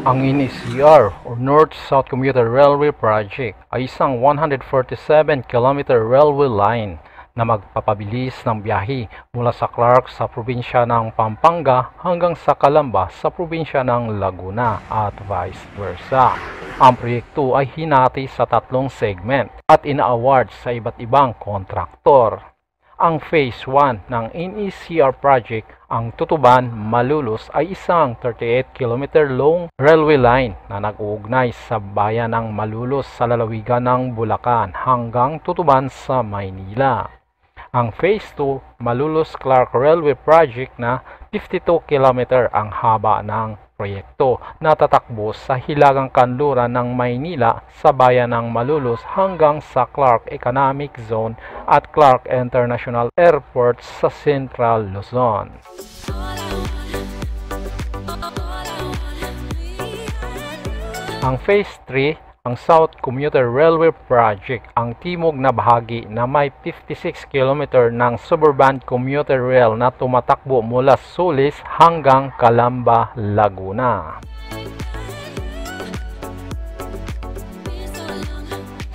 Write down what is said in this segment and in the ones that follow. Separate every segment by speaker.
Speaker 1: Ang NECR o North-South Commuter Railway Project ay isang 147 km railway line na magpapabilis ng biyahe mula sa Clark sa probinsya ng Pampanga hanggang sa Calamba sa probinsya ng Laguna at vice versa. Ang proyekto ay hinati sa 3 segment at ina-award sa iba't ibang kontraktor. Ang Phase 1 ng NECR project, ang Tutuban-Malolos, ay isang 38 km long railway line na nag-uugnay sa bayan ng Malolos sa lalawigan ng Bulacan hanggang Tutuban sa Maynila. Ang Phase 2, Malolos-Clark Railway Project na 52 km ang haba ng proyekto na tatakbo sa hilagang kanluran ng Maynila sa bayan ng Malolos hanggang sa Clark Economic Zone at Clark International Airport sa Central Luzon. Ang Phase 3, ang South Commuter Railway Project, ang timog na bahagi na may 56 km ng suburban commuter rail na tumatakbo mula Sulis hanggang Calamba, Laguna.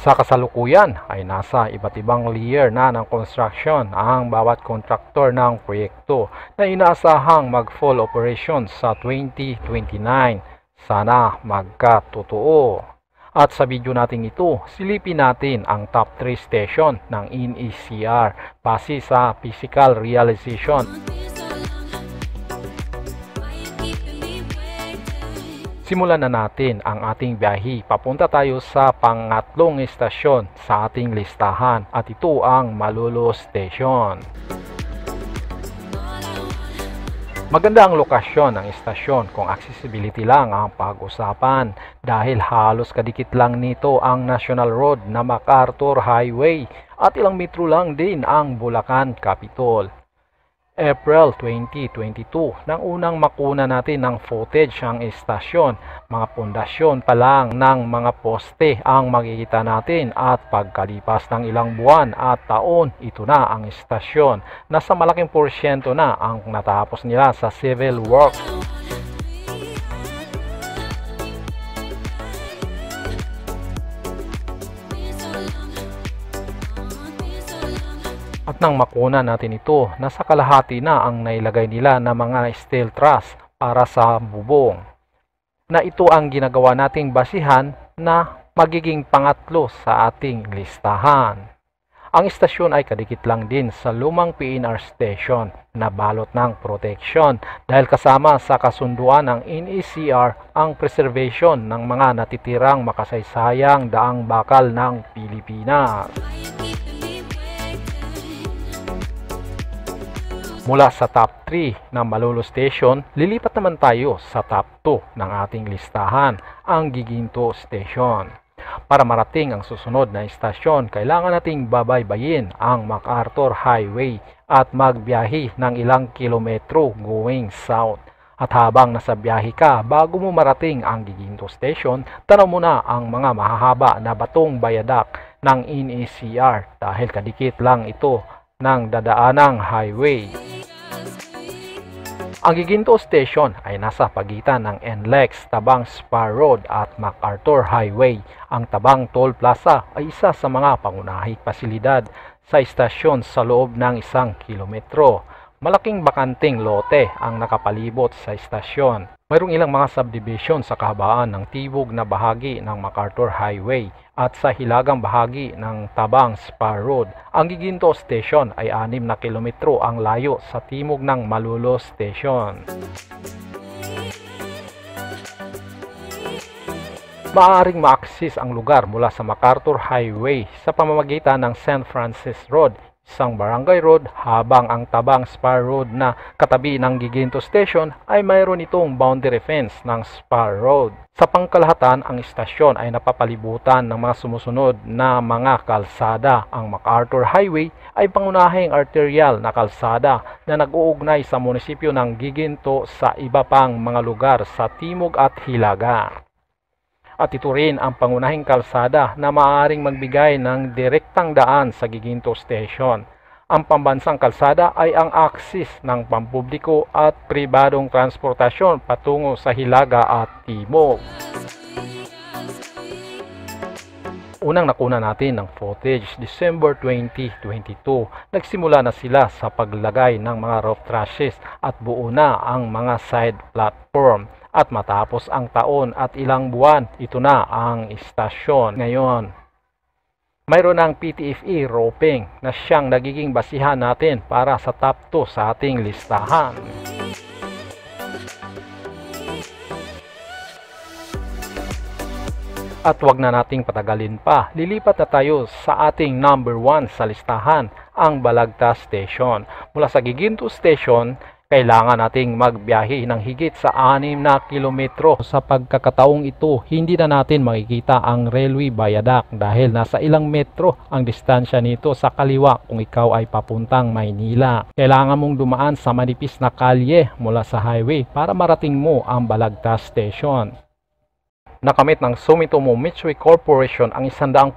Speaker 1: Sa kasalukuyan ay nasa iba't ibang layer na ng construction ang bawat kontraktor ng proyekto na inaasahang mag-full operation sa 2029. Sana magkatotoo. At sa video natin ito, silipin natin ang top 3 station ng NECR base sa physical realization. Simulan na natin ang ating biyahe. Papunta tayo sa pangatlong istasyon sa ating listahan at ito ang Malolos Station. Maganda ang lokasyon ng istasyon kung accessibility lang ang pag-usapan dahil halos kadikit lang nito ang National Road na MacArthur Highway at ilang metro lang din ang Bulacan Capitol. April 2022 nang unang makuna natin ng footage ang istasyon. Mga pundasyon pa lang ng mga poste ang makikita natin at pagkalipas ng ilang buwan at taon, ito na ang istasyon. Nasa malaking porsyento na ang natapos nila sa civil works. At nang makuna natin ito, nasa kalahati na ang nailagay nila na mga steel truss para sa bubong. Na ito ang ginagawa nating basihan na magiging pangatlo sa ating listahan. Ang istasyon ay kadikit lang din sa lumang PNR station na balot ng protection dahil kasama sa kasunduan ng NECR ang preservation ng mga natitirang makasaysayang daang bakal ng Pilipinas. Mula sa top 3 ng Malolos Station, lilipat naman tayo sa top 2 ng ating listahan, ang Giginto Station. Para marating ang susunod na istasyon, kailangan nating babaybayin ang MacArthur Highway at magbiyahe ng ilang kilometro going south. At habang nasa biyahe ka, bago mo marating ang Giginto Station, tanaw mo na ang mga mahahaba na batong bayadak ng NECR dahil kadikit lang ito ng dadaanang highway. Ang Giginto Station ay nasa pagitan ng NLEX, Tabang Spar Road at MacArthur Highway. Ang Tabang Toll Plaza ay isa sa mga pangunahing pasilidad sa istasyon sa loob ng 1 kilometro. Malaking bakanting lote ang nakapalibot sa istasyon. Mayroong ilang mga subdivision sa kahabaan ng tibog na bahagi ng MacArthur Highway at sa hilagang bahagi ng Tabang Spar Road. Ang Giginto Station ay 6 na kilometro ang layo sa timog ng Malolos Station. Maaaring ma-access ang lugar mula sa MacArthur Highway sa pamamagitan ng St. Francis Road, isang barangay road, habang ang Tabang Spar Road na katabi ng Giginto Station ay mayroon itong boundary fence ng Spar Road. Sa pangkalahatan, ang istasyon ay napapalibutan ng mga sumusunod na mga kalsada. Ang MacArthur Highway ay pangunahing arterial na kalsada na nag-uugnay sa munisipyo ng Giginto sa iba pang mga lugar sa timog at hilaga. At ito rin ang pangunahing kalsada na maaaring magbigay ng direktang daan sa Giginto Station. Ang pambansang kalsada ay ang aksis ng pampubliko at pribadong transportasyon patungo sa hilaga at timog. Unang nakuna natin ng footage, December 2022. Nagsimula na sila sa paglagay ng mga roof trusses at buo na ang mga side platform. At matapos ang taon at ilang buwan, ito na ang istasyon ngayon. Mayroon ng PTFE roping na siyang nagiging basihan natin para sa top 2 sa ating listahan. At wag na nating patagalin pa, lilipat na tayo sa ating number 1 sa listahan, ang Balagtas Station. Mula sa Giginto Station, kailangan nating magbiyahe ng higit sa 6 na kilometro. Sa pagkakataong ito, hindi na natin makikita ang railway viaduct dahil nasa ilang metro ang distansya nito sa kaliwa kung ikaw ay papuntang Maynila. Kailangan mong dumaan sa manipis na kalye mula sa highway para marating mo ang Balagtas Station. Nakamit ng Sumitomo Mitsui Corporation ang 100%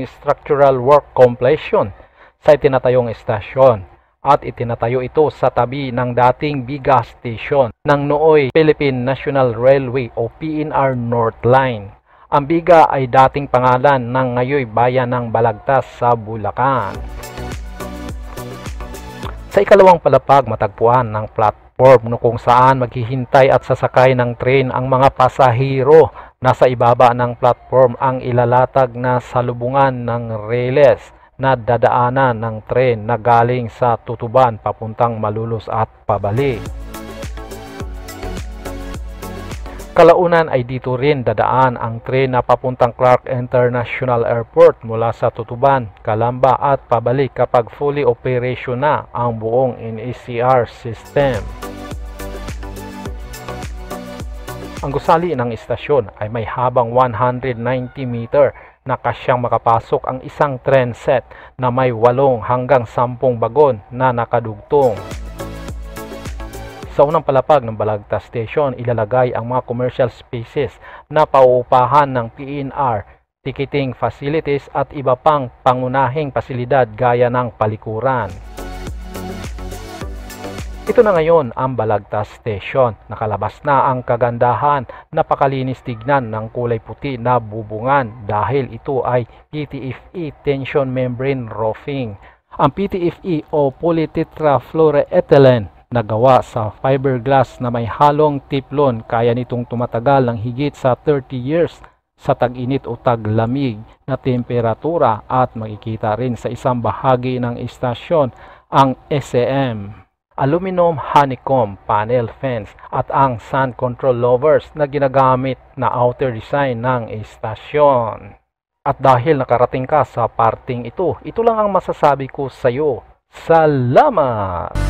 Speaker 1: structural work completion sa itinatayong estasyon. At itinatayo ito sa tabi ng dating Biga Station ng nooy Philippine National Railway o PNR North Line. Ang Biga ay dating pangalan ng ngayoy bayan ng Balagtas sa Bulacan. Sa ikalawang palapag matagpuan ng platform kung saan maghihintay at sasakay ng train ang mga pasahero. Nasa ibaba ng platform ang ilalatag na salubungan ng reles na dadaanan ng tren na galing sa Tutuban papuntang Malolos at pabalik. Kalaunan ay dito rin dadaan ang tren na papuntang Clark International Airport mula sa Tutuban, Calamba at pabalik kapag fully operation na ang buong NECR system. Ang gusali ng istasyon ay may habang 190 meter na kasyang makapasok ang isang train set na may 8 hanggang 10 bagon na nakadugtong. Sa unang palapag ng Balagtas Station, ilalagay ang mga commercial spaces na pauupahan ng PNR, ticketing facilities at iba pang pangunahing pasilidad gaya ng palikuran. Ito na ngayon ang Balagtas Station. Nakalabas na ang kagandahan, napakalinis tignan ng kulay puti na bubungan dahil ito ay PTFE tension membrane roofing. Ang PTFE o polytetrafluoroethylene na gawa sa fiberglass na may halong tiplon kaya nitong tumatagal ng higit sa 30 years sa tag-init o taglamig na temperatura at makikita rin sa isang bahagi ng istasyon ang SEM. Aluminum honeycomb panel fence at ang sun control louvers na ginagamit na outer design ng istasyon. At dahil nakarating ka sa parting ito, ito lang ang masasabi ko sa iyo. Salamat!